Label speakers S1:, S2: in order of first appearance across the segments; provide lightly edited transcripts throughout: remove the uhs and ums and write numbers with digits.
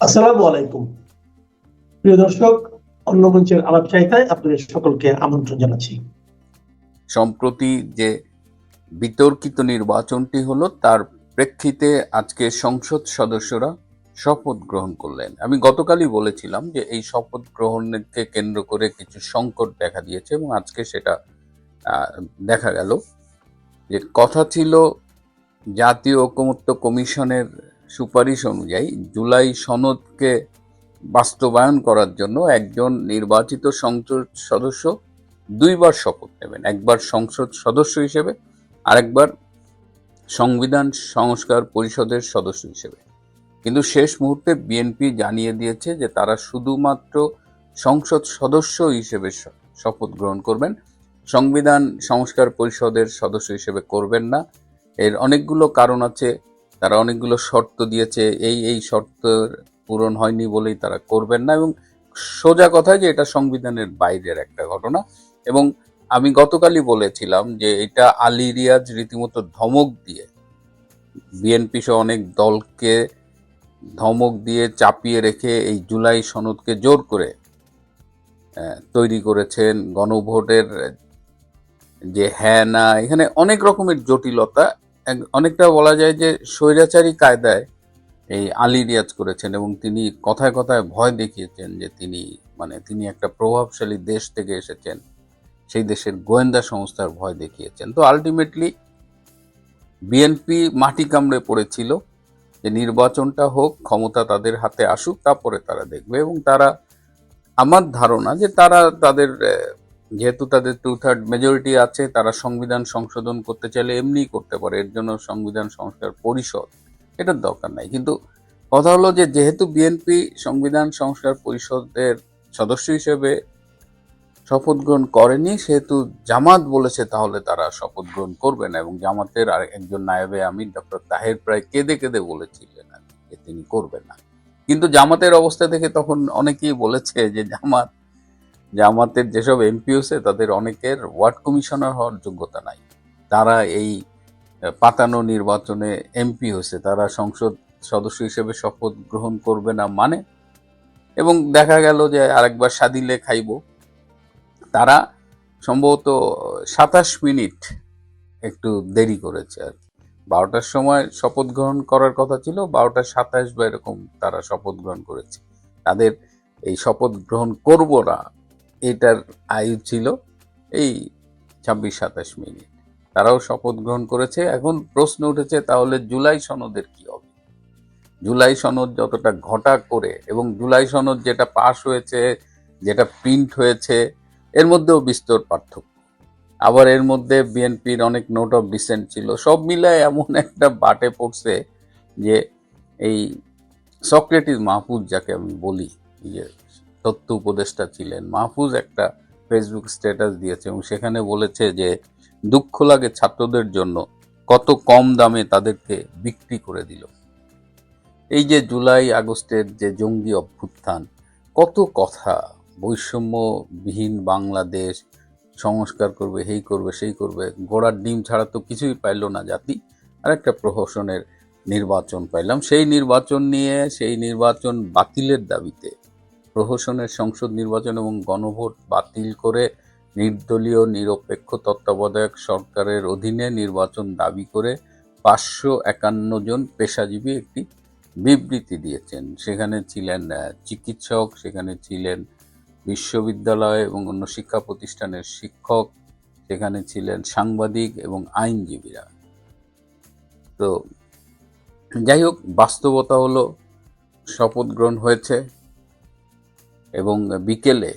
S1: আসসালামু আলাইকুম। প্রিয় দর্শক, অন্য মঞ্চের আলাপচারিতায় আপনাদের সকলকে আমন্ত্রণ জানাচ্ছি।
S2: সম্প্রতি যে বিতর্কিত নির্বাচনটি হলো তার প্রেক্ষিতে আজকে সংসদ সদস্যরা শপথ গ্রহণ করলেন। আমি গতকালই বলেছিলাম যে এই শপথ গ্রহণকে কেন্দ্র করে কিছু সংকট দেখা দিয়েছে এবং আজকে সেটা দেখা গেল। যে কথা ছিল জাতীয় ঐকমত্য কমিশনের সুপারিশ অনুযায়ী জুলাই সনদকে বাস্তবায়ন করার জন্য একজন নির্বাচিত সংসদ সদস্য দুইবার শপথ নেবেন, একবার সংসদ সদস্য হিসেবে আরেকবার সংবিধান সংস্কার পরিষদের সদস্য হিসেবে। কিন্তু শেষ মুহূর্তে বিএনপি জানিয়ে দিয়েছে যে তারা শুধুমাত্র সংসদ সদস্য হিসেবে শপথ গ্রহণ করবেন, সংবিধান সংস্কার পরিষদের সদস্য হিসেবে করবেন না। এর অনেকগুলো কারণ আছে, তারা অনেকগুলো শর্ত দিয়েছে, এই শর্তের পূরণ হয়নি বলেই তারা করবেন না। এবং সোজা কথা যে এটা সংবিধানের বাইরের একটা ঘটনা। এবং আমি গতকালই বলেছিলাম যে এটা আলী রিয়াজ রীতিমতো ধমক দিয়ে বিএনপি সহ অনেক দলকে ধমক দিয়ে চাপিয়ে রেখে এই জুলাই সনদকে জোর করে তৈরি করেছেন। গণভোটের যে হ্যাঁ না, এখানে অনেক রকমের জটিলতা, অনেকটা বলা যায় যে স্বৈরাচারী কায়দায় এই আলী রিয়াজ করেছেন এবং তিনি কথায় কথায় ভয় দেখিয়েছেন যে তিনি একটা প্রভাবশালী দেশ থেকে এসেছেন, সেই দেশের গোয়েন্দা সংস্থার ভয় দেখিয়েছেন। তো আলটিমেটলি বিএনপি মাটি কামড়ে পড়েছিল যে নির্বাচনটা হোক, ক্ষমতা তাদের হাতে আসুক, তারপরে তারা দেখবে। এবং তারা, আমার ধারণা যে তারা তাদের যেহেতু তাদের 2/3 মেজরিটি আছে, তারা সংবিধান সংশোধন করতে চাইলে এমনিই করতে পারে, এর জন্য সংবিধান সংস্কার পরিষদ এটার দরকার নাই। কিন্তু কথা হলো যে যেহেতু বিএনপি সংবিধান সংস্কার পরিষদের সদস্য হিসেবে শপথ গ্রহণ করেনি, সেহেতু জামাত বলেছে তাহলে তারা শপথ গ্রহণ করবে না। এবং জামাতের আর একজন নায়েবে আমির ডক্টর তাহের প্রায় কেঁদে কেঁদে বলেছিলেন আর কি যে তিনি করবেন না। কিন্তু জামাতের অবস্থা থেকে তখন অনেকেই বলেছে যে জামাতের যেসব এমপি হয়েছে তাদের অনেকের ওয়ার্ড কমিশনার হওয়ার যোগ্যতা নাই, তারা এই পাতানো নির্বাচনে এমপি হয়েছে, তারা সংসদ সদস্য হিসেবে শপথ গ্রহণ করবে না মানে। এবং দেখা গেল যে আরেকবার স্বাদিলে খাইব, তারা সম্ভবত 27 মিনিট একটু দেরি করেছে আর কি। 12টার সময় শপথ গ্রহণ করার কথা ছিল, 12টা 27 বা এরকম তারা শপথ গ্রহণ করেছে। তাদের এই শপথ গ্রহণ করব না এটার আয়ু ছিল এই 26-27 মিনিট, তারাও শপথ গ্রহণ করেছে। এখন প্রশ্ন উঠেছে তাহলে জুলাই সনদের কি হবে। জুলাই সনদ যতটা ঘটা করে, এবং জুলাই সনদ যেটা পাশ হয়েছে, যেটা প্রিন্ট হয়েছে, এর মধ্যেও বিস্তর পার্থক্য। আবার এর মধ্যে বিএনপির অনেক নোট অফ ডিসেন্ট ছিল, সব মিলায় এমন একটা বাটে পড়ছে যে এই সক্রেটিস মাহফুজ, যাকে আমি বলি, যে তথ্য উপদেষ্টা ছিলেন, মাহফুজ একটা ফেসবুক স্ট্যাটাস দিয়েছে এবং সেখানে বলেছে যে দুঃখ লাগে ছাত্রদের জন্য, কত কম দামে তাদেরকে বিক্রি করে দিল। এই যে জুলাই আগস্টের যে জঙ্গি অভ্যুত্থান, কত কথা, বৈষম্যবিহীন বাংলাদেশ, সংস্কার করবে, এই করবে সেই করবে, ঘোড়ার ডিম ছাড়া তো কিছুই পাইল না জাতি। আর একটা প্রহসনের নির্বাচন পাইলাম, সেই নির্বাচন নিয়ে, সেই নির্বাচন বাতিলের দাবিতে প্রহসনের সংসদ নির্বাচন এবং গণভোট বাতিল করে নির্দলীয় নিরপেক্ষ তত্ত্বাবধায়ক সরকারের অধীনে নির্বাচন দাবি করে 551 জন পেশাজীবী একটি বিবৃতি দিয়েছেন। সেখানে ছিলেন চিকিৎসক, সেখানে ছিলেন বিশ্ববিদ্যালয় এবং অন্য শিক্ষা প্রতিষ্ঠানের শিক্ষক, সেখানে ছিলেন সাংবাদিক এবং আইনজীবীরা। তো যাই হোক, বাস্তবতা হলো শপথ গ্রহণ হয়েছে এবং বিকেলে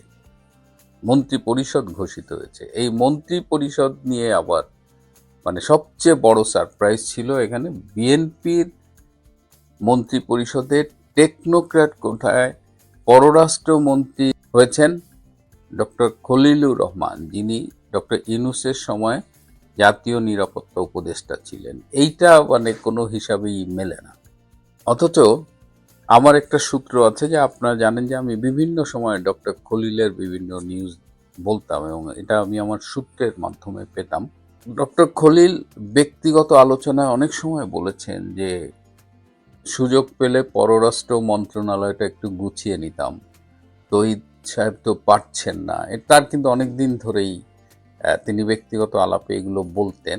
S2: মন্ত্রী পরিষদ ঘোষিত হয়েছে। এই মন্ত্রী পরিষদ নিয়ে আবার সবচেয়ে বড় সারপ্রাইজ ছিল এখানে বিএনপির মন্ত্রী পরিষদের টেকনোক্র্যাট কোঠায় পররাষ্ট্রমন্ত্রী হয়েছেন ডক্টর খলিলুর রহমান, যিনি ডক্টর ইউনূসের সময় জাতীয় নিরাপত্তা উপদেষ্টা ছিলেন। এইটা কোনো হিসাবেই মেলে না। অথচ আমার একটা সূত্র আছে, যে আপনারা জানেন যে আমি বিভিন্ন সময় ডক্টর খলিলের বিভিন্ন নিউজ বলতাম এবং এটা আমি আমার সূত্রের মাধ্যমে পেতাম। ডক্টর খলিল ব্যক্তিগত আলোচনায় অনেক সময় বলেছেন যে সুযোগ পেলে পররাষ্ট্র মন্ত্রণালয়টা একটু গুছিয়ে নিতাম। তহিদ সাহেব তো পারছেন না, তার কিন্তু অনেক দিন ধরেই তিনি ব্যক্তিগত আলাপে এগুলো বলতেন,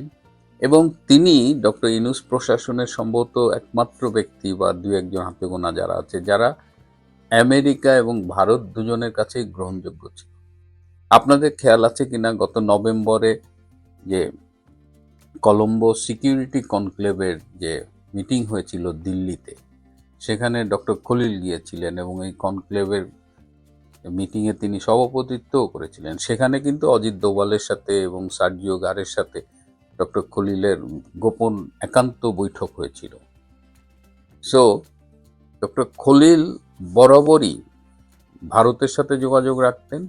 S2: এবং তিনি ডক্টর ইউনূস প্রশাসনের সম্ভবত একমাত্র ব্যক্তি বা দু একজন হাতে গোনা যারা আছে যারা আমেরিকা এবং ভারত দুজনের কাছেই গ্রহণযোগ্য ছিল। আপনাদের খেয়াল আছে কিনা গত নভেম্বরে যে কলম্বো সিকিউরিটি কনক্লেভের যে মিটিং হয়েছিল দিল্লিতে, সেখানে ডক্টর খলিল গিয়েছিলেন এবং এই কনক্লেভের মিটিংয়ে তিনি সভাপতিত্বও করেছিলেন। সেখানে কিন্তু অজিত দোভালের সাথে এবং সার্জিও গারের সাথে ডক্টর খলিলের গোপন একান্ত বৈঠক হয়েছিল। সো ডক্টর খলিল বরাবরই ভারতের সাথে যোগাযোগ রাখতেন,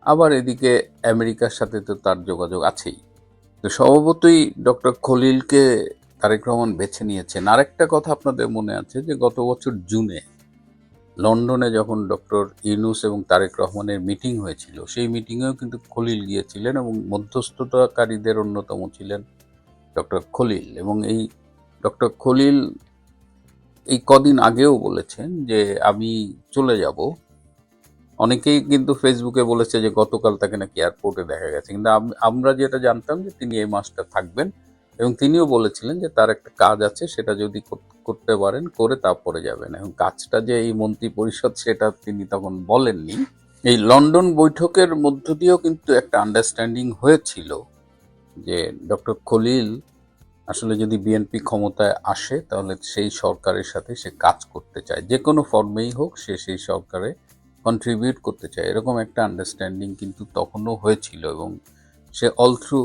S2: আবার এদিকে আমেরিকার সাথে তো তার যোগাযোগ আছেই। তো স্বভাবতই ডক্টর খলিলকে তারেক রহমান বেছে নিয়েছেন। আরেকটা কথা আপনাদের মনে আছে যে গত বছর জুনে লন্ডনে যখন ডক্টর ইউনূস এবং তারেক রহমানের মিটিং হয়েছিল, সেই মিটিংয়েও কিন্তু খলিল গিয়েছিলেন এবং মধ্যস্থতাকারীদের অন্যতম ছিলেন ডক্টর খলিল। এবং এই ডক্টর খলিল এই কদিন আগেও বলেছেন যে আমি চলে যাব। অনেকেই কিন্তু ফেসবুকে বলেছে যে গতকাল তাকে নাকি এয়ারপোর্টে দেখা গেছে, কিন্তু আমরা যেটা জানতাম যে তিনি এই মাসটা থাকবেন, এবং তিনিও বলেছিলেন যে তার একটা কাজ আছে, সেটা যদি করতে পারেন করে তারপরে যাবেন। এখন কাজটা যে এই মন্ত্রী পরিষদ সেটা তিনি তখন বলেননি। এই লন্ডন বৈঠকের মধ্য দিয়েও কিন্তু একটা আন্ডারস্ট্যান্ডিং হয়েছিল যে ডক্টর খলিল আসলে যদি বিএনপি ক্ষমতায় আসে তাহলে সেই সরকারের সাথে সে কাজ করতে চায়, যে কোনো ফর্মেই হোক সে সেই সরকারে কন্ট্রিবিউট করতে চায়, এরকম একটা আন্ডারস্ট্যান্ডিং কিন্তু তখনও হয়েছিল এবং সে অল থ্রু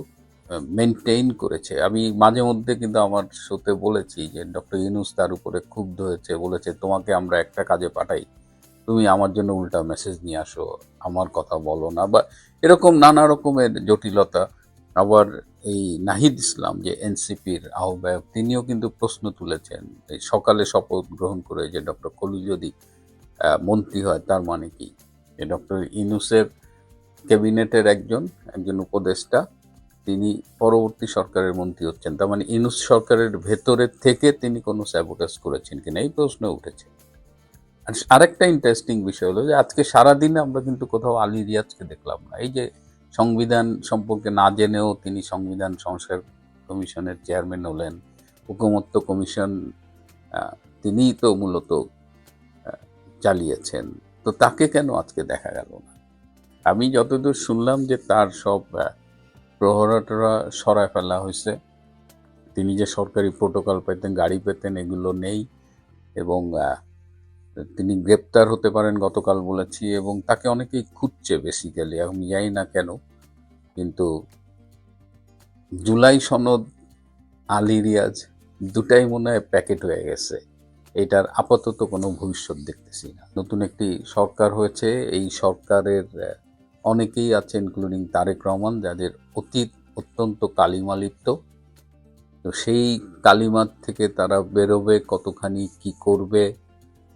S2: মেনটেইন করেছে। আমি মাঝে মধ্যে কিন্তু আমার শোতে বলেছি যে ডক্টর ইউনূস তার উপরে ক্ষুব্ধ হয়েছে, বলেছে তোমাকে আমরা একটা কাজে পাঠাই, তুমি আমার জন্য উল্টা মেসেজ নিয়ে আসো, আমার কথা বলো না, বা এরকম নানা রকমের জটিলতা। আবার এই নাহিদ ইসলাম যে এনসিপির আহ্বায়ক, তিনিও কিন্তু প্রশ্ন তুলেছেন এই সকালে শপথ গ্রহণ করে যে ডক্টর খলিল যদি মন্ত্রী হয় তার মানে কি, যে ডক্টর ইউনূসের ক্যাবিনেটের একজন উপদেষ্টা তিনি পরবর্তী সরকারের মন্ত্রী হচ্ছেন, তার মানে ইউনূস সরকারের ভেতরের থেকে তিনি কোনো স্যাবোটাজ করেছেন কিনা, এই প্রশ্ন উঠেছে। আর আরেকটা ইন্টারেস্টিং বিষয় হলো যে আজকে সারাদিনে আমরা কিন্তু কোথাও আলী রিয়াজকে দেখলাম না। এই যে সংবিধান সম্পর্কে না জেনেও তিনি সংবিধান সংস্কার কমিশনের চেয়ারম্যান হলেন, ঐকমত্য কমিশন তিনিই তো মূলত চালিয়েছেন, তো তাকে কেন আজকে দেখা গেল না? আমি যতদূর শুনলাম যে তার সব প্রহরাটরা সরায় ফেলা হয়েছে, তিনি যে সরকারি প্রোটোকল পেতেন, গাড়ি পেতেন, এগুলো নেই, এবং তিনি গ্রেপ্তার হতে পারেন গতকাল বলেছি, এবং তাকে অনেকেই খুঁজছে বেসিক্যালি, আমি জানি না কেন, কিন্তু জুলাই সনদ, আলী রিয়াজ দুটাই মনে হয় প্যাকেট হয়ে গেছে, এটার আপাতত কোনো ভবিষ্যৎ দেখতেছি না। নতুন একটি সরকার হয়েছে, এই সরকারের অনেকেই আছে ইনক্লুডিং তারেক রহমান যাদের অতীত অত্যন্ত কালিমালিপ্ত, তো সেই কালিমাত থেকে তারা বেরোবে কতখানি, কি করবে।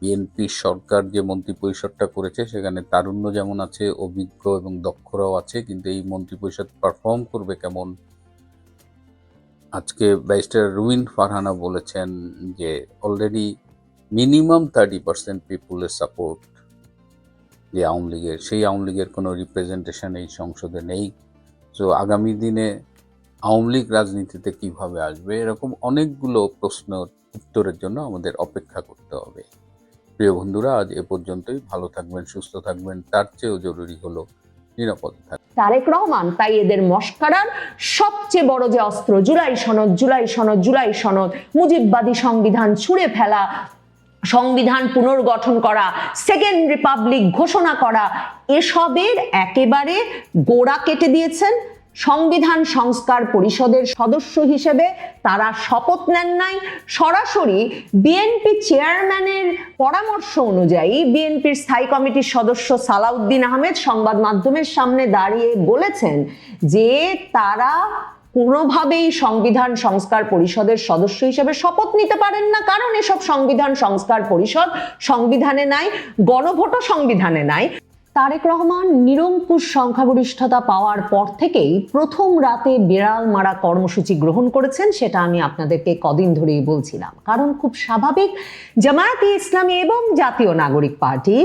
S2: বিএনপি সরকার যে মন্ত্রিপরিষদটা করেছে সেখানে তারুণ্য যেমন আছে, অভিজ্ঞ এবং দক্ষরাও আছে, কিন্তু এই মন্ত্রিপরিষদ পারফর্ম করবে কেমন। আজকে ব্যারিস্টার রুমিন ফারহানা বলেছেন যে অলরেডি মিনিমাম 30% পিপুলের সাপোর্ট যে আওয়ামী লীগের, সেই আওয়ামী লীগের কোনো রিপ্রেজেন্টেশন এই সংসদে নেই। তো আগামী দিনে আওয়ামী লীগ রাজনীতিতে কিভাবে আসবে, এরকম অনেকগুলো প্রশ্ন উত্তরের জন্য আমাদের অপেক্ষা করতে হবে। প্রিয় বন্ধুরা, আজ এ পর্যন্তই। ভালো থাকবেন, সুস্থ থাকবেন, তার চেয়েও জরুরি হলো নিরাপদে থাকবেন।
S3: তারেক রহমান তাই এদের মস্কারার সবচেয়ে বড় যে অস্ত্র, জুলাই সনদ, জুলাই সনদ, জুলাই সনদ, মুজিববাদী সংবিধান ছুঁড়ে ফেলা, সংবিধান পুনর্গঠন করা, সেকেন্ড রিপাবলিক ঘোষণা করা, এসবের একেবারে গোড়া কেটে দিয়েছেন। সংবিধান সংস্কার পরিষদের সদস্য হিসেবে তারা শপথ নেন নাই, সরাসরি বিএনপি চেয়ারম্যানের পরামর্শ অনুযায়ী বিএনপির স্থায়ী কমিটির সদস্য সালাউদ্দিন আহমেদ সংবাদ মাধ্যমের সামনে দাঁড়িয়ে বলেছেন যে তারা কোনোভাবেই সংবিধান সংস্কার পরিষদের সদস্য হিসেবে শপথ নিতে পারেন না, কারণ এসব সংবিধান সংস্কার পরিষদ সংবিধানে নাই, গণভোটও সংবিধানে নাই। তারেক রহমান নিরঙ্কুশ সংখ্যাগরিষ্ঠতা পাওয়ার পর থেকেই প্রথম রাতে বিড়াল মারা কর্মসূচি গ্রহণ করেছেন, সেটা আমি আপনাদেরকে কদিন ধরেই বলছিলাম। কারণ খুব স্বাভাবিক, জামায়াতে ইসলামী এবং জাতীয় নাগরিক পার্টি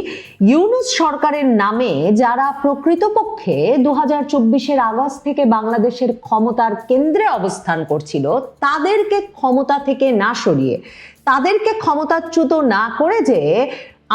S3: ইউনূস সরকারের নামে যারা প্রকৃতপক্ষে 2024-এর আগস্ট থেকে বাংলাদেশের ক্ষমতার কেন্দ্রে অবস্থান করছিল, তাদেরকে ক্ষমতা থেকে না সরিয়ে, তাদেরকে ক্ষমতাচ্যুত না করে যে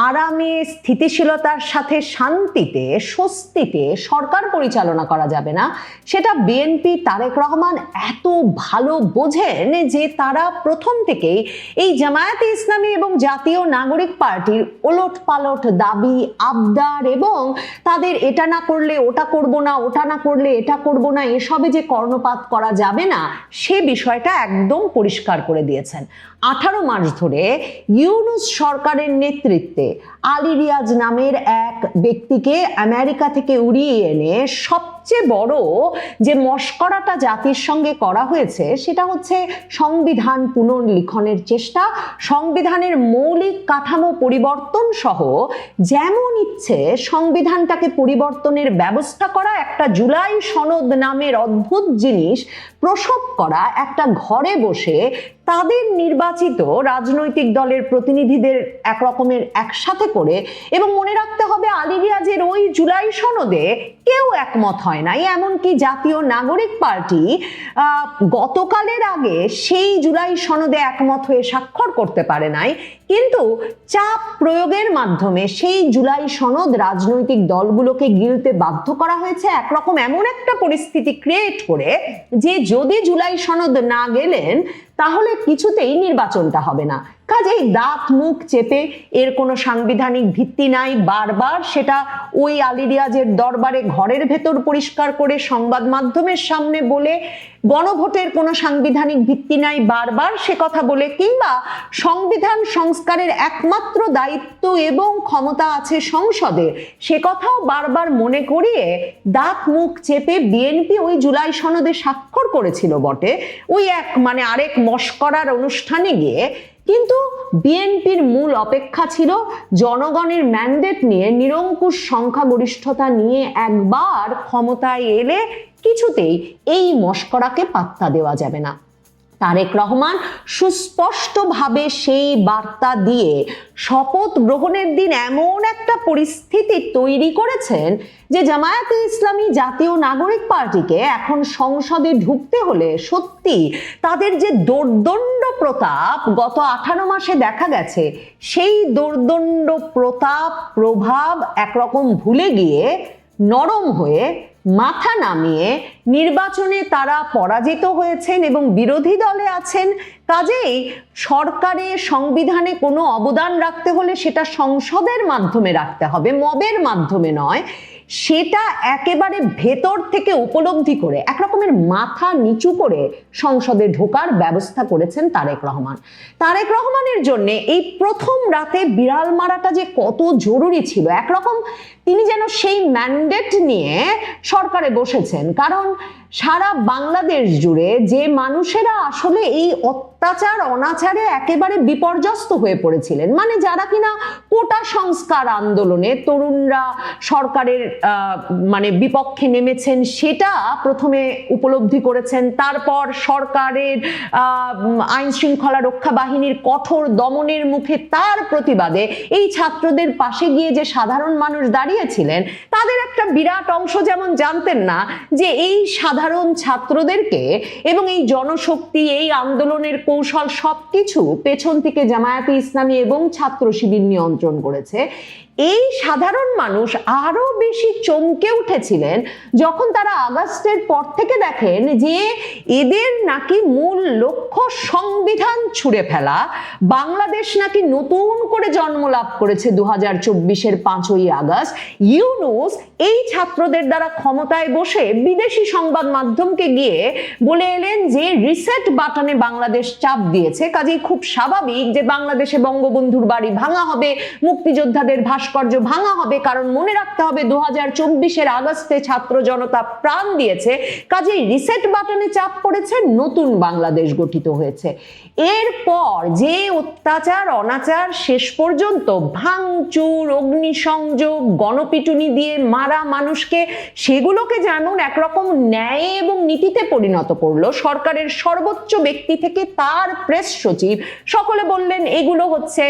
S3: আরামে, স্থিতিশীলতার সাথে শান্তিতে, স্বস্তিতে সরকার পরিচালনা করা যাবে না, সেটা বিএনপি তারেক রহমান এত ভালো বোঝেন যে তারা প্রথম থেকেই এই জামায়াতে ইসলামী এবং জাতীয় নাগরিক পার্টির ওলটপালট দাবি, আবদার এবং তাদের এটা না করলে ওটা করব না, ওটা না করলে এটা করব না, এসবে যে কর্ণপাত করা যাবে না, সে বিষয়টা একদম পরিষ্কার করে দিয়েছেন। 18 মাস ধরে ইউনূস সরকারের নেতৃত্বে আলী রিয়াজ নামের এক ব্যক্তিকে আমেরিকা থেকে উড়িয়ে এনে সবচেয়ে বড় যে মশকরাটা জাতির সঙ্গে করা হয়েছে সেটা হচ্ছে সংবিধান পুনর্লিখনের চেষ্টা, সংবিধানের মৌলিক কাঠামো পরিবর্তন সহ যেমন ইচ্ছে সংবিধানটাকে পরিবর্তনের ব্যবস্থা করা, একটা জুলাই সনদ নামের অদ্ভুত জিনিস প্রসব করা, একটা ঘরে বসে তাদের নির্বাচিত রাজনৈতিক দলের প্রতিনিধিদের এক রকমের একসাথে করে, এবং মনে রাখতে হবে আলী রিয়াজের ওই জুলাই সনদে কেউ একমত হয় নাই, এমনকি জাতীয় নাগরিক পার্টি গতকালের আগে সেই জুলাই সনদে একমত হয়ে স্বাক্ষর করতে পারে নাই, কিন্তু চাপ প্রয়োগের মাধ্যমে সেই জুলাই সনদ রাজনৈতিক দলগুলোকে গিলতে বাধ্য করা হয়েছে, একরকম এমন একটা পরিস্থিতি ক্রিয়েট করে যে যদি জুলাই সনদ না গেলেন তাহলে কিছুতেই নির্বাচনটা হবে না। কাজেই দাঁত মুখ চেপে, এর কোনো সাংবিধানিক ভিত্তি নাই, বারবার সেটা ওই আলী রিয়াজের দরবারে ঘরের ভেতর পরিষ্কার করে সংবাদ মাধ্যমের সামনে বলে, গণভোটের কোনো সাংবিধানিক ভিত্তি নাই, বারবার সে কথা বলে, কিংবা সংবিধান সংস্কারের একমাত্র দায়িত্ব এবং ক্ষমতা আছে সংসদে, সে কথাও বারবার মনে করিয়ে দাঁত মুখ চেপে বিএনপি ওই জুলাই সনদে স্বাক্ষর করেছিল বটে, ওই আরেক মশকরার অনুষ্ঠানে গিয়ে, কিন্তু বিএনপির মূল অপেক্ষা ছিল জনগণের ম্যান্ডেট নিয়ে নিরঙ্কুশ সংখ্যাগরিষ্ঠতা নিয়ে একবার ক্ষমতায় এলে কিছুতেই এই মশকরাকে পাত্তা দেওয়া যাবে না। তারেক রহমান সুস্পষ্টভাবে সেই বার্তা দিয়ে শপথ গ্রহণের দিন এমন একটা পরিস্থিতি তৈরি করেছেন যে জামায়াতে ইসলামী জাতীয় নাগরিক পার্টিকে এখন সংসদে ঢুকতে হলে সত্যি তাদের যে দোর্দণ্ড প্রতাপ গত 18 মাসে দেখা গেছে, সেই দোর্দণ্ড প্রতাপ প্রভাব একরকম ভুলে গিয়ে নরম হয়ে মাথা নামিয়ে নির্বাচনে তারা পরাজিত হয়েছেন এবং বিরোধী দলে আছেন। কাজেই সরকারে, সংবিধানে কোনো অবদান রাখতে হলে সেটা সংসদের মাধ্যমে রাখতে হবে, মবের মাধ্যমে নয়। সেটা একেবারে ভেতর থেকে উপলব্ধি করে একরকমের মাথা নিচু করে সংসদে ঢোকার ব্যবস্থা করেছেন তারেক রহমান। তারেক রহমানের জন্য এই প্রথম রাতে বিড়াল মারাটা যে কত জরুরি ছিল, একরকম তিনি যেন সেই ম্যান্ডেট নিয়ে সরকারে বসেছেন। কারণ সারা বাংলাদেশ জুড়ে যে মানুষেরা আসলে এই অত্যাচার অনাচারে একেবারে বিপর্যস্ত হয়ে পড়েছিলেন, যারা কিনা কোটা সংস্কার আন্দোলনে তরুণরা সরকারের বিপক্ষে নেমেছেন, সেটা প্রথমে উপলব্ধি করেছেন, তারপর সরকারের আইন শৃঙ্খলা রক্ষা বাহিনীর কঠোর দমনের মুখে তার প্রতিবাদে এই ছাত্রদের পাশে গিয়ে যে সাধারণ মানুষ দাঁড়িয়েছিলেন, তাদের একটা বিরাট অংশ যেমন জানতেন না যে এই সাধারণ ছাত্রদেরকে এবং এই জনশক্তি, এই আন্দোলনের কৌশল সবকিছু পেছন থেকে জামায়াতে ইসলামী এবং ছাত্র শিবির নিয়ন্ত্রণ করেছে। এই সাধারণ মানুষ আরো বেশি চমকে উঠেছিলেন যখন তারা আগস্টের পর থেকে দেখেন যে এদের নাকি মূল লক্ষ্য সংবিধান ছুঁড়ে ফেলা, বাংলাদেশ নাকি নতুন করে জন্ম লাভ করেছে 2024-এর 5ই আগস্ট। ইউনূস এই ছাত্রদের দ্বারা ক্ষমতায় বসে বিদেশি সংবাদ মাধ্যমকে গিয়ে বলে এলেন যে রিসেট বাটনে বাংলাদেশ চাপ দিয়েছে, কাজেই খুব স্বাভাবিক যে বাংলাদেশে বঙ্গবন্ধুর বাড়ি ভাঙা হবে, মুক্তিযোদ্ধাদের ভাস্কর্য ভাঙা হবে, কারণ মনে রাখতে হবে 2024-এর আগস্টে ছাত্র জনতা প্রাণ দিয়েছে, কাজেই রিসেট বাটনে চাপ পড়েছে, নতুন বাংলাদেশ গঠিত হয়েছে। এরপর যে অত্যাচার অনাচার শেষ পর্যন্ত ভাঙচুর, অগ্নিসংযোগ, গণপিটুনি দিয়ে মারা মানুষকে, সেগুলোকে যেমন একরকম ন্যায় এবং নীতিতে পরিণত করলো, সরকারের সর্বোচ্চ ব্যক্তি থেকে তার প্রেস সচিব সকলে বললেন এগুলো হচ্ছে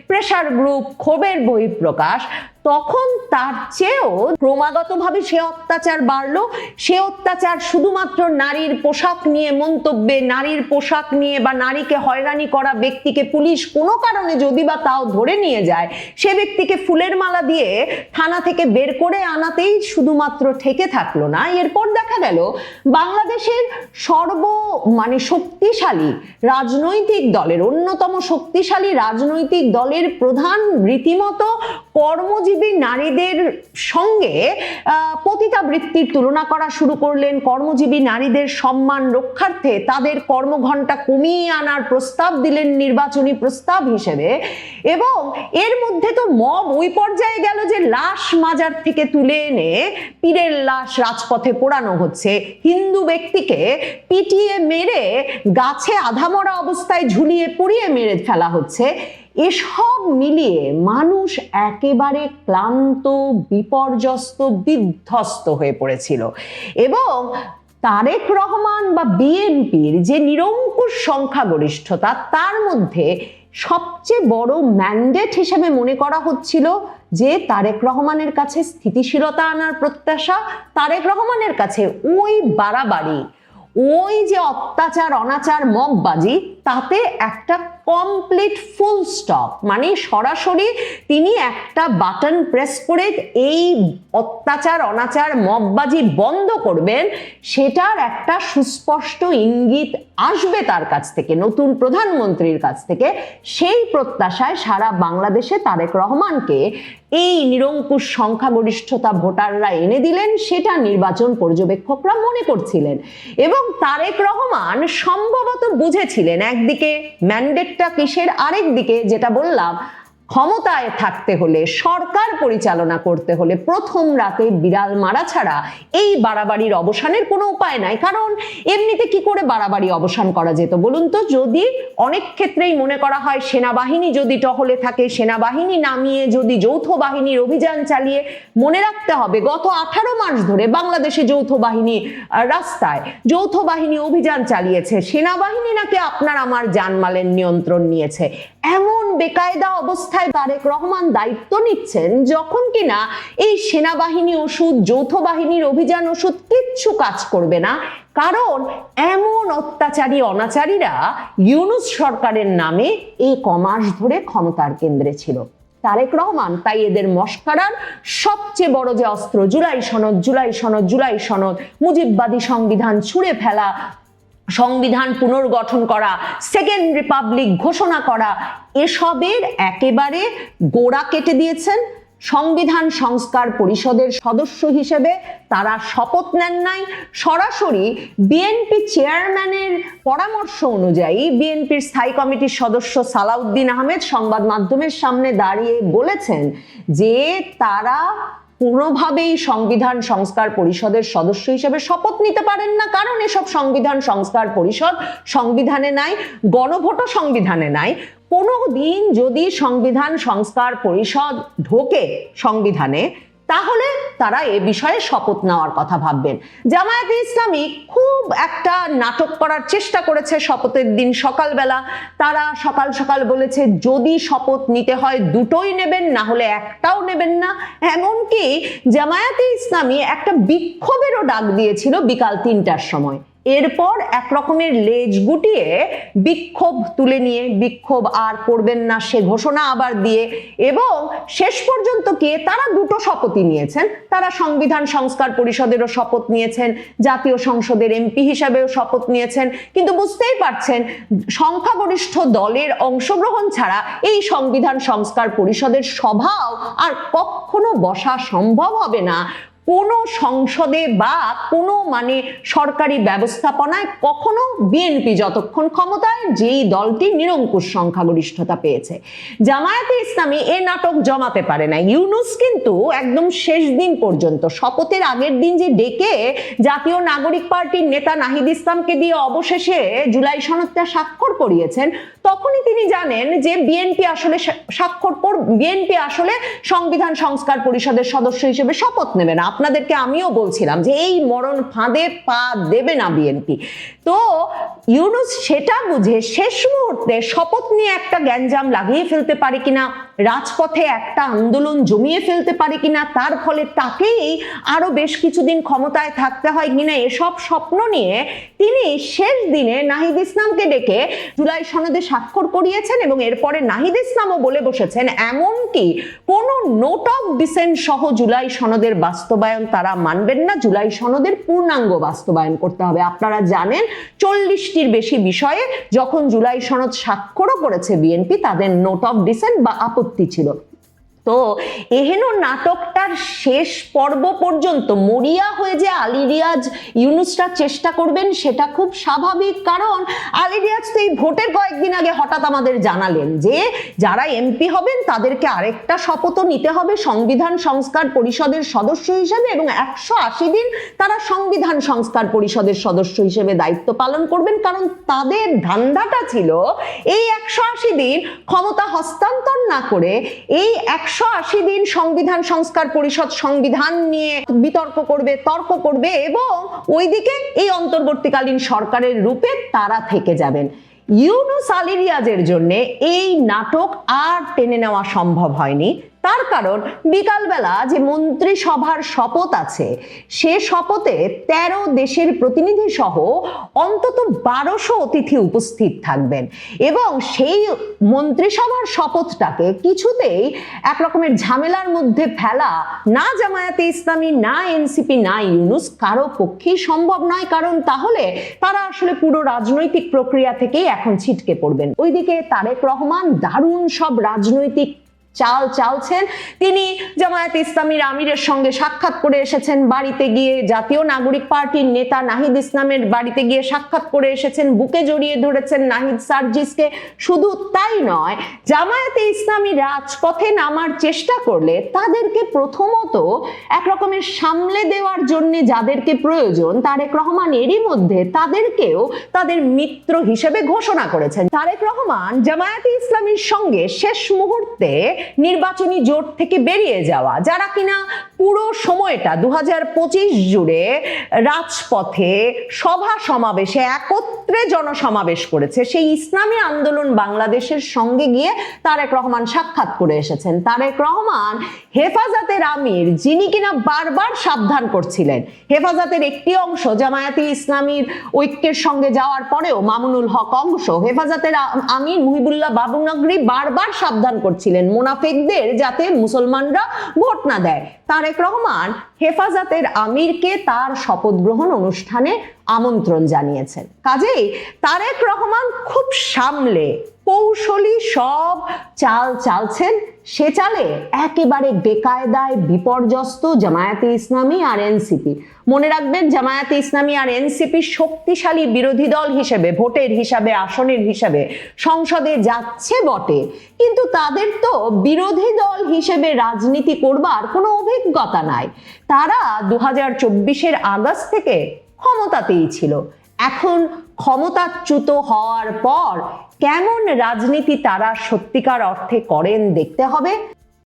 S3: প্রেসার গ্রুপ, ক্ষোভের বহিঃপ্রকাশ, তখন তার চেয়েও ক্রমাগতভাবে সে অত্যাচার বাড়লো। সে অত্যাচার শুধুমাত্র নারীর পোশাক নিয়ে মন্তব্যে, নারীর পোশাক নিয়ে বা নারীকে হয়রানি করা ব্যক্তিকে পুলিশ কোনো কারণে যদি বা তাও ধরে নিয়ে যায়, সে ব্যক্তিকে ফুলের মালা দিয়ে থানা থেকে বের করে আনাতেই শুধুমাত্র ঠেকে থাকলো না। এরপর দেখা গেল বাংলাদেশের শক্তিশালী রাজনৈতিক দলের, অন্যতম শক্তিশালী রাজনৈতিক দলের প্রধান রীতিমতো কর্মজীবী নারীদের সঙ্গে পতিতাবৃত্তির তুলনা করা শুরু করলেন। কর্মজীবী নারীদের সম্মান রক্ষার্থে তাদের কর্মঘণ্টা কমিয়ে আনার প্রস্তাব দিলেন নির্বাচনী প্রস্তাব হিসেবে। এবং এর মধ্যে তো মব ওই পর্যায়ে গেল যে লাশ মাজার থেকে তুলে এনে পীরের লাশ রাজপথে পোড়ানো হচ্ছে, হিন্দু ব্যক্তিকে পিটিয়ে মেরে গাছে আধামরা অবস্থায় ঝুলিয়ে পুড়িয়ে মেরে ফেলা হচ্ছে। এসব মিলিয়ে মানুষ একেবারে ক্লান্ত, বিপর্যস্ত, বিধ্বস্ত হয়ে পড়েছিল। এবং তারেক রহমান বা বিএনপির যে নিরঙ্কুশ সংখ্যাগরিষ্ঠতা, তার মধ্যে সবচেয়ে বড় ম্যান্ডেট হিসেবে মনে করা হচ্ছিল যে তারেক রহমানের কাছে স্থিতিশীলতা আনার প্রত্যাশা, তারেক রহমানের কাছে ওই বাড়াবাড়ি, ওই যে অত্যাচার অনাচার মববাজি, তাতে একটা কমপ্লিট ফুল স্টপ, মানে সরাসরি তিনি একটা বাটন প্রেস করে এই অত্যাচার অনাচার মববাজি বন্ধ করবেন, সেটার একটা সুস্পষ্ট ইঙ্গিত আসবে তার কাছ থেকে, নতুন প্রধানমন্ত্রীর কাছ থেকে। সেই প্রত্যাশায় সারা বাংলাদেশে তারেক রহমানকে এই নিরঙ্কুশ সংখ্যাগরিষ্ঠতা ভোটাররা এনে দিলেন, সেটা নির্বাচন পর্যবেক্ষকরা মনে করছিলেন। এবং তারেক রহমান সম্ভবত বুঝেছিলেন একদিকে ম্যান্ডেটটা কিসের, আরেক দিকে যেটা বললাম, ক্ষমতায় থাকতে হলে, সরকার পরিচালনা করতে হলে প্রথম রাতে বিড়াল মারা ছাড়া এই বাড়াবাড়ির অবসানের কোনো উপায় নাই। কারণ এমনিতে কি করে বাড়াবাড়ি অবসান করা যেত বলুন তো? যদি অনেক ক্ষেত্রেই মনে করা হয় সেনাবাহিনী যদি টহলে থাকে, সেনাবাহিনী নামিয়ে যদি যৌথ বাহিনীর অভিযান চালিয়ে, মনে রাখতে হবে গত 18 মাস ধরে বাংলাদেশে যৌথ বাহিনী রাস্তায়, যৌথ বাহিনী অভিযান চালিয়েছে, সেনাবাহিনী নাকি আপনার আমার জানমালের নিয়ন্ত্রণ নিয়েছে। এমন বেকায়দা অবস্থায় তারেক রহমান দায়িত্ব নিচ্ছেন যখন কিনা এই সেনাবাহিনী ওষুধ, যৌথ বাহিনীর অভিযান ওষুধ কিচ্ছু কাজ করবে না। কারণ এমন অত্যাচারী অনাচারীরা ইউনূস সরকারের নামে এই কমাস ধরে ক্ষমতার কেন্দ্রে ছিল। তারেক রহমান তাই এদের মস্কারার সবচেয়ে বড় যে অস্ত্র, জুলাই সনদ, জুলাই সনদ, জুলাই সনদ, মুজিববাদী সংবিধান ছুঁড়ে ফেলা, সংবিধান পুনর্গঠন করা, সেকেন্ড রিপাবলিক ঘোষণা করা, এসবের একেবারে গোড়া কেটে দিয়েছেন। সংবিধান সংস্কার পরিষদের সদস্য হিসেবে তারা শপথ নেন নাই, সরাসরি বিএনপি চেয়ারম্যানের পরামর্শ অনুযায়ী বিএনপির স্থায়ী কমিটির সদস্য সালাউদ্দিন আহমেদ সংবাদ মাধ্যমের সামনে দাঁড়িয়ে বলেছেন যে তারা কোনোভাবেই সংবিধান সংস্কার পরিষদের সদস্য হিসেবে শপথ নিতে পারেন না, কারণ এসব সংবিধান সংস্কার পরিষদ সংবিধানে নাই, গণভোটও সংবিধানে নাই। কোনোদিন যদি সংবিধান সংস্কার পরিষদ ঢোকে সংবিধানে, তাহলে তারা এ বিষয়ে শপথ নেওয়ার কথা ভাববেন। জামায়াতে ইসলামী খুব একটা নাটক করার চেষ্টা করেছে শপথের দিন সকালবেলা। তারা সকাল সকাল বলেছে যদি শপথ নিতে হয় দুটোই নেবেন, না হলে একটাও নেবেন না। এমনকি জামায়াতে ইসলামী একটা বিক্ষোভেরও ডাক দিয়েছিল বিকাল 3টার সময়। এরপর এক রকমের লেজ গুটিয়ে বিক্ষোভ তুলে নিয়ে, বিক্ষোভ আর করবেন না সে ঘোষণা আবার দিয়ে, এবং শেষ পর্যন্ত গিয়ে তারা দুটো শপথই নিয়েছেন। তারা সংবিধান সংস্কার পরিষদেরও শপথ নিয়েছেন, জাতীয় সংসদের এমপি হিসাবেও শপথ নিয়েছেন। কিন্তু বুঝতেই পারছেন সংখ্যাগরিষ্ঠ দলের অংশগ্রহণ ছাড়া এই সংবিধান সংস্কার পরিষদের সভাও আর কখনো বসা সম্ভব হবে না। কোনো সংসদে বা কোনো সরকারি ব্যবস্থাপনায় কখনো বিএনপি যতক্ষণ ক্ষমতায়, যেই দলটি নিরঙ্কুশ সংখ্যাগরিষ্ঠতা পেয়েছে, জামায়াতে ইসলামী এ নাটক জমাতে পারে না। ইউনূস কিন্তু একদম শেষ দিন পর্যন্ত, শপথের আগের দিন যে ডেকে জাতীয় নাগরিক পার্টির নেতা নাহিদ ইসলামকে দিয়ে অবশেষে জুলাই সনদটা স্বাক্ষর করিয়েছেন, তখনই তিনি জানেন যে বিএনপি আসলে বিএনপি আসলে সংবিধান সংস্কার পরিষদের সদস্য হিসেবে শপথ নেবে না। আপনাদেরকে আমিও বলছিলাম যে এই মরণ ফাঁদে পা দেবে না বিএনপি। তো ইউনূস সেটা বুঝে শেষ মুহূর্তে শপথ নিয়ে একটা গ্যাঞ্জাম লাগিয়ে ফেলতে পারে কিনা, রাজপথে একটা আন্দোলন জমিয়ে ফেলতে পারে কিনা, তার ফলে তাকেই আরো বেশ কিছুদিন ক্ষমতায় থাকতে হয় কিনা, এসব স্বপ্ন নিয়ে তিনি শেষ দিনে নাহিদ ইসলামকে ডেকে জুলাই সনদে স্বাক্ষর করিয়েছেন। এবং এরপরে নাহিদ ইসলামও বলে বসেছেন এমনকি কোনো নোট অফ ডিসেন্ট সহ জুলাই সনদের বাস্তবায়ন তারা মানবেন না, জুলাই সনদের পূর্ণাঙ্গ বাস্তবায়ন করতে হবে। আপনারা জানেন 40টির বেশি বিষয়ে যখন জুলাই সনদ স্বাক্ষরও করেছে বিএনপি, তাদের নোট অফ ডিসেন্ট বা আপত্তি ছিল। তো এহেন নাটকটার শেষ পর্ব পর্যন্ত মরিয়া হয়ে যে আলী রিয়াজ ইউনূসরা চেষ্টা করবেন সেটা খুব স্বাভাবিক, কারণ আলী রিয়াজ তো এই ভোটের কয়েকদিন আগে হঠাৎ আমাদের জানালেন যে যারা এমপি হবেন তাদেরকে আরেকটা শপথও নিতে হবে সংবিধান সংস্কার পরিষদের সদস্য হিসেবে, এবং 180 দিন তারা সংবিধান সংস্কার পরিষদের সদস্য হিসেবে দায়িত্ব পালন করবেন। কারণ তাদের ধান্দাটা ছিল এই 180 দিন ক্ষমতা হস্তান্তর না করে এই 180 দিন সংবিধান সংস্কার পরিষদ সংবিধান নিয়ে বিতর্ক করবে, তর্ক করবে, এবং ওইদিকে এই অন্তর্বর্তীকালীন সরকারের রূপে তারা থেকে যাবেন। ইউনূস আলী রিয়াজের জন্য এই নাটক আর টেনে নেওয়া সম্ভব হয়নি। তার কারণ বিকালবেলা যে মন্ত্রিসভার শপথ আছে, সে শপথে 13 দেশের প্রতিনিধি সহ অন্তত 1200 অতিথি উপস্থিত থাকবেন, এবং সেই মন্ত্রিসভার শপথটাকে কিছুতেই একরকমের ঝামেলার মধ্যে ফেলা না জামায়াতে ইসলামী, না এনসিপি, না ইউনূস কারো পক্ষেই সম্ভব নয়। কারণ তাহলে তারা আসলে পুরো রাজনৈতিক প্রক্রিয়া থেকেই এখন ছিটকে পড়বেন। ওইদিকে তারেক রহমান দারুণ সব রাজনৈতিক চাল চালছেন। তিনি জামায়াতে ইসলামীর আমিরের সঙ্গে সাক্ষাৎ করে এসেছেন, বাড়িতে গিয়ে জাতীয় নাগরিক পার্টির নেতা নাহিদ ইসলামের বাড়িতে গিয়ে সাক্ষাৎ করে এসেছেন, বুকে জড়িয়ে ধরেছেন নাহিদ সার্জিসকে। শুধু তাই নয়, জামায়াতে ইসলামী রাজপথে নামার চেষ্টা করলে তাদেরকে প্রথমত একরকমের সামলে দেওয়ার জন্য যাদেরকে প্রয়োজন, তারেক রহমান এরই মধ্যে তাদেরকেও তাদের মিত্র হিসেবে ঘোষণা করেছেন। তারেক রহমান জামায়াতে ইসলামীর সঙ্গে শেষ মুহূর্তে নির্বাচনী জোট থেকে বেরিয়ে যাওয়া, যারা কিনা পুরো সময়টা 2025 জুড়ে রাজপথে সভা সমাবেশে একত্রে জনসমাবেশ করেছে, সেই ইসলামী আন্দোলন বাংলাদেশের সঙ্গে গিয়ে তারেক রহমান সাক্ষাৎ করে এসেছেন। তারেক রহমান হেফাজতের আমির, যিনি কিনা বারবার সাবধান করছিলেন, হেফাজতের একটি অংশ জামায়াতে ইসলামীর ঐক্যের সঙ্গে যাওয়ার পরেও মামুনুল হক অংশ, হেফাজতের আমির মুহিবুল্লাহ বাবুনগরী বারবার সাবধান করছিলেন মুনাফিকদের যাতে মুসলমানরা ভোট না দেয়। তারেক রহমান হেফাজতের আমিরকে তার শপথ গ্রহণ অনুষ্ঠানে আমন্ত্রণ জানিয়েছেন। কাজেই তারেক রহমান খুব সামলে কৌশলী সব চাল চালছেন। সে চালে একেবারে বেকায়দায় বিপর্যস্ত জামায়াতে ইসলামী আর এনসিপি। মনে রাখবেন, জামায়াতে ইসলামী আর এনসিপি শক্তিশালী বিরোধী দল হিসেবে, ভোটের হিসাবে, আসনের হিসাবে সংসদে যাচ্ছে বটে, কিন্তু তাদের তো বিরোধী দল হিসেবে রাজনীতি করবার কোনো অভিজ্ঞতা নাই। তারা 2024-এর আগস্ট থেকে ক্ষমতাতেই ছিল। এখন ক্ষমতাচ্যুত হওয়ার পর কেমন রাজনীতি তারা সত্যিকার অর্থে করেন দেখতে হবে।